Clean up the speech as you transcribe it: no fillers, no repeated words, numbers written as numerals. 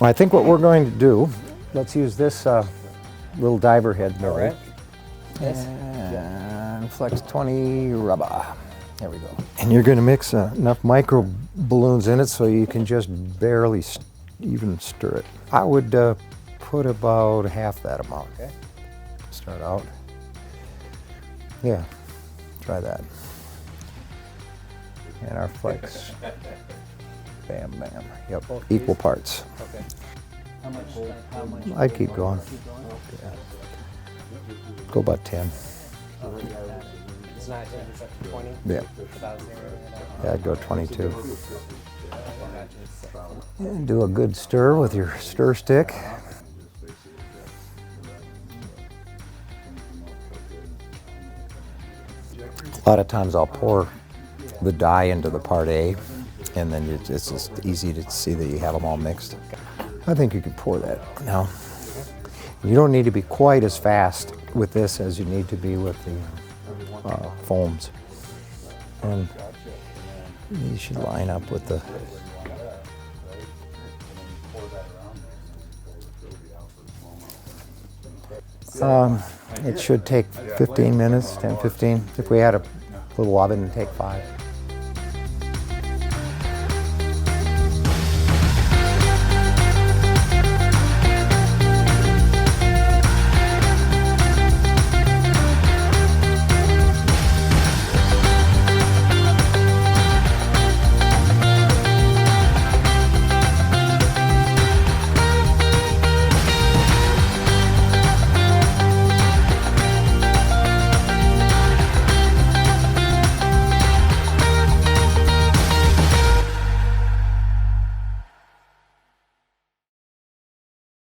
I think what we're going to do, let's use this little diver head mill. Right. And flex 20 rubber. There we go. And you're going to mix enough micro balloons in it so you can just barely even stir it. I would put about half that amount. Okay. Start out. Yeah, try that. And our flex. Bam, bam. Yep, equal parts. Okay. How much? I keep going. Yeah. Go about 10. It's not 20? Yeah. About 0? Yeah, I'd go 22. And do a good stir with your stir stick. A lot of times I'll pour the dye into the part A, and then it's just easy to see that you have them all mixed. I think you can pour that now. You don't need to be quite as fast with this as you need to be with the foams. And these should line up with the... it should take 15 minutes, 10, 15. If we had a little oven, it'd take 5.